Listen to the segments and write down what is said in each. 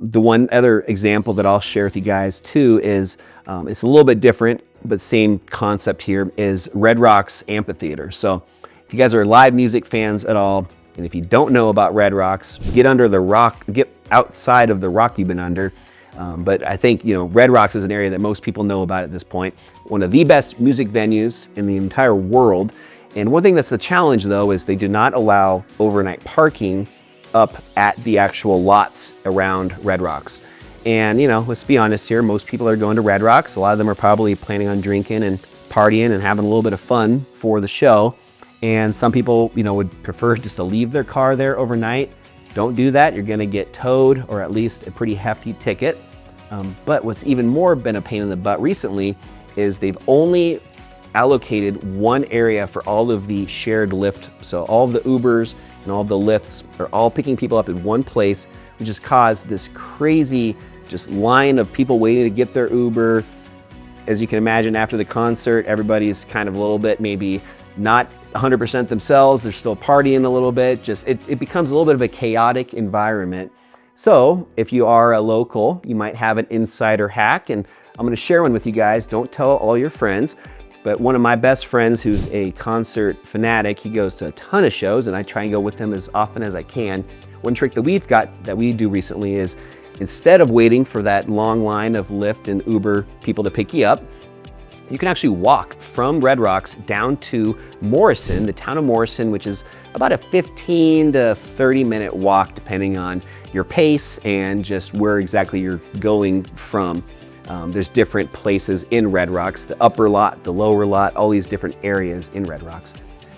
The one other example that I'll share with you guys too is, it's a little bit different, but same concept here, is Red Rocks Amphitheater. So if you guys are live music fans at all, and if you don't know about Red Rocks, get under the rock, get outside of the rock you've been under. But I think, Red Rocks is an area that most people know about at this point. One of the best music venues in the entire world. And one thing that's a challenge though is they do not allow overnight parking up at the actual lots around Red Rocks. And let's be honest here, most people are going to Red Rocks. A lot of them are probably planning on drinking and partying and having a little bit of fun for the show. And some people, would prefer just to leave their car there overnight. Don't do that. You're gonna get towed, or at least a pretty hefty ticket. But what's even more been a pain in the butt recently is they've only allocated one area for all of the shared Lyft. So all of the Ubers and all of the Lyfts are all picking people up in one place, which has caused this crazy just line of people waiting to get their Uber. As you can imagine, after the concert, everybody's kind of a little bit maybe not 100% themselves. They're still partying a little bit. It becomes a little bit of a chaotic environment. So if you are a local, you might have an insider hack, and I'm gonna share one with you guys. Don't tell all your friends, but one of my best friends who's a concert fanatic, he goes to a ton of shows, and I try and go with him as often as I can. One trick that we do recently is, instead of waiting for that long line of Lyft and Uber people to pick you up, you can actually walk from Red Rocks down to Morrison, the town of Morrison, which is about a 15 to 30-minute walk, depending on your pace and just where exactly you're going from. There's different places in Red Rocks, the upper lot, the lower lot, all these different areas in Red Rocks.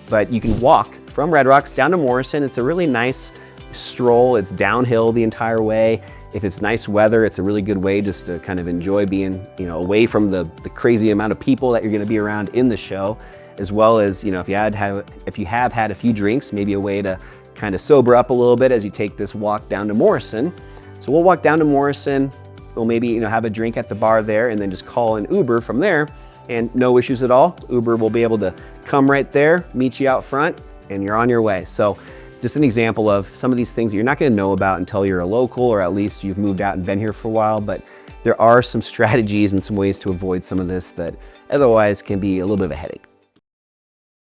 But you can walk from Red Rocks down to Morrison. It's a really nice stroll. It's downhill the entire way. If it's nice weather, it's a really good way just to kind of enjoy being, away from the crazy amount of people that you're going to be around in the show, as well as, if you have had a few drinks, maybe a way to kind of sober up a little bit as you take this walk down to Morrison. So we'll walk down to Morrison. We'll maybe, have a drink at the bar there, and then just call an Uber from there, and no issues at all. Uber will be able to come right there, meet you out front, and you're on your way. So just an example of some of these things that you're not going to know about until you're a local, or at least you've moved out and been here for a while. But there are some strategies and some ways to avoid some of this that otherwise can be a little bit of a headache.